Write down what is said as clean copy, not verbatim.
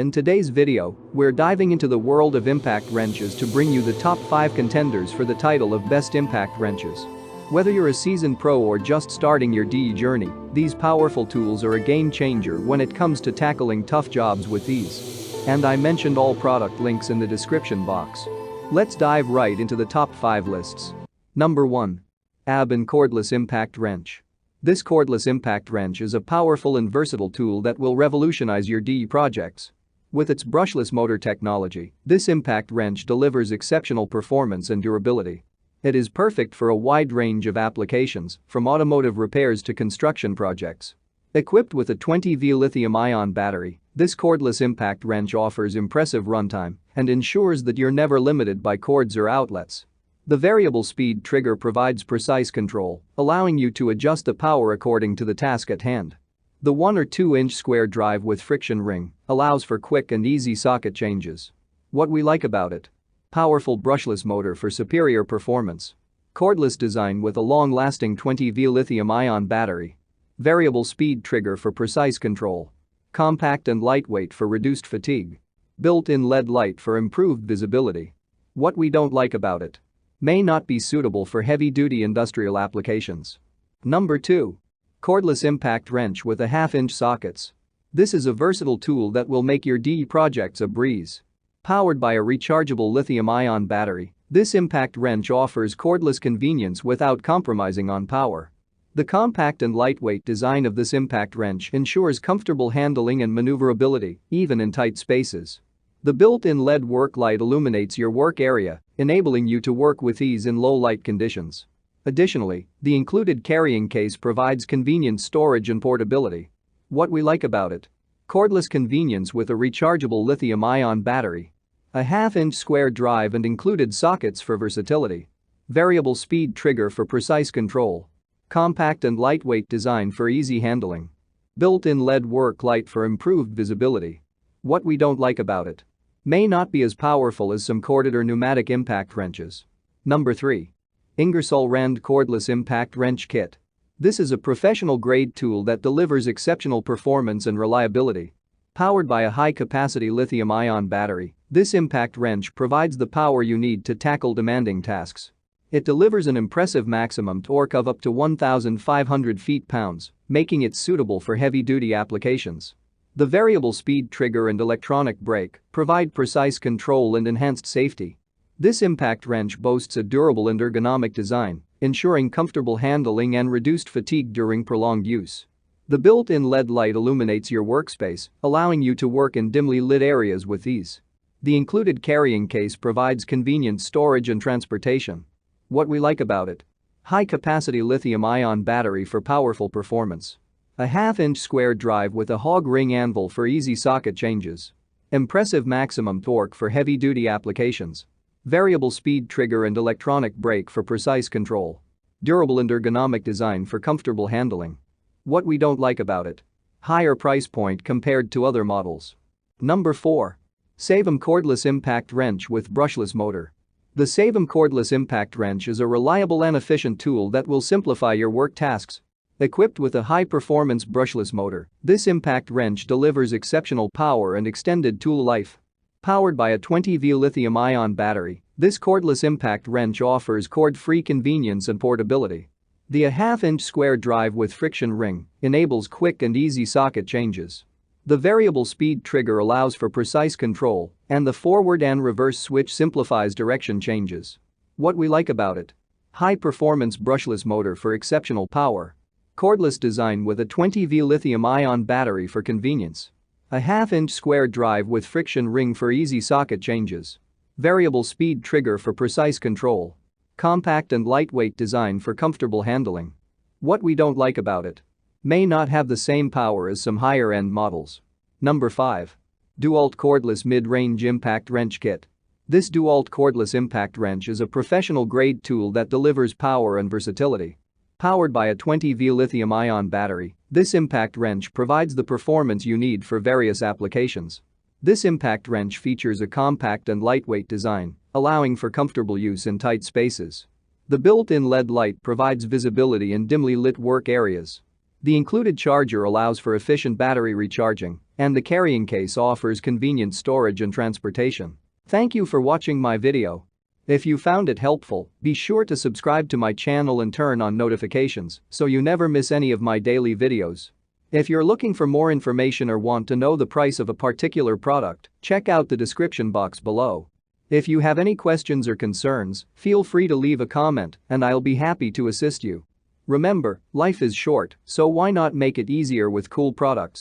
In today's video, we're diving into the world of impact wrenches to bring you the top 5 contenders for the title of Best Impact Wrenches. Whether you're a seasoned pro or just starting your DE journey, these powerful tools are a game changer when it comes to tackling tough jobs with ease. And I mentioned all product links in the description box. Let's dive right into the top 5 lists. Number 1. ABN Cordless Impact Wrench. This cordless impact wrench is a powerful and versatile tool that will revolutionize your DE projects. With its brushless motor technology, this impact wrench delivers exceptional performance and durability. It is perfect for a wide range of applications, from automotive repairs to construction projects. Equipped with a 20V lithium-ion battery, this cordless impact wrench offers impressive runtime and ensures that you're never limited by cords or outlets. The variable speed trigger provides precise control, allowing you to adjust the power according to the task at hand. The 1 or 2 inch square drive with friction ring allows for quick and easy socket changes. What we like about it? Powerful brushless motor for superior performance. Cordless design with a long-lasting 20V lithium-ion battery. Variable speed trigger for precise control. Compact and lightweight for reduced fatigue. Built-in LED light for improved visibility. What we don't like about it? May not be suitable for heavy-duty industrial applications. Number 2. Cordless impact wrench with a half-inch sockets. This is a versatile tool that will make your DE projects a breeze. Powered by a rechargeable lithium-ion battery, this impact wrench offers cordless convenience without compromising on power. The compact and lightweight design of this impact wrench ensures comfortable handling and maneuverability, even in tight spaces. The built-in LED work light illuminates your work area, enabling you to work with ease in low-light conditions. Additionally, the included carrying case provides convenient storage and portability. What we like about it? Cordless convenience with a rechargeable lithium-ion battery. A half-inch square drive and included sockets for versatility. Variable speed trigger for precise control. Compact and lightweight design for easy handling. Built-in LED work light for improved visibility. What we don't like about it? May not be as powerful as some corded or pneumatic impact wrenches. Number 3. Ingersoll Rand Cordless Impact Wrench Kit. This is a professional-grade tool that delivers exceptional performance and reliability. Powered by a high-capacity lithium-ion battery, this impact wrench provides the power you need to tackle demanding tasks. It delivers an impressive maximum torque of up to 1,500 feet-pounds, making it suitable for heavy-duty applications. The variable speed trigger and electronic brake provide precise control and enhanced safety. This impact wrench boasts a durable and ergonomic design, ensuring comfortable handling and reduced fatigue during prolonged use. The built-in LED light illuminates your workspace, allowing you to work in dimly lit areas with ease. The included carrying case provides convenient storage and transportation. What we like about it? High-capacity lithium-ion battery for powerful performance. A half-inch square drive with a hog ring anvil for easy socket changes. Impressive maximum torque for heavy-duty applications. Variable speed trigger and electronic brake for precise control. Durable and ergonomic design for comfortable handling. What we don't like about it? Higher price point compared to other models. Number 4. Savem Cordless Impact Wrench with Brushless Motor. The Savem Cordless Impact Wrench is a reliable and efficient tool that will simplify your work tasks. Equipped with a high-performance brushless motor, this impact wrench delivers exceptional power and extended tool life. Powered by a 20V lithium-ion battery, this cordless impact wrench offers cord-free convenience and portability. The half-inch square drive with friction ring enables quick and easy socket changes. The variable speed trigger allows for precise control, and the forward and reverse switch simplifies direction changes. What we like about it? High-performance brushless motor for exceptional power. Cordless design with a 20V lithium-ion battery for convenience. A half-inch square drive with friction ring for easy socket changes. Variable speed trigger for precise control. Compact and lightweight design for comfortable handling. What we don't like about it? May not have the same power as some higher-end models. Number 5. DeWalt Cordless Mid-Range Impact Wrench Kit. This DeWalt Cordless Impact Wrench is a professional-grade tool that delivers power and versatility. Powered by a 20V lithium-ion battery, this impact wrench provides the performance you need for various applications. This impact wrench features a compact and lightweight design, allowing for comfortable use in tight spaces. The built-in LED light provides visibility in dimly lit work areas. The included charger allows for efficient battery recharging, And the carrying case offers convenient storage and transportation. Thank you for watching my video. If you found it helpful, be sure to subscribe to my channel and turn on notifications so you never miss any of my daily videos. If you're looking for more information or want to know the price of a particular product, check out the description box below. If you have any questions or concerns, feel free to leave a comment and I'll be happy to assist you. Remember, life is short, so why not make it easier with cool products?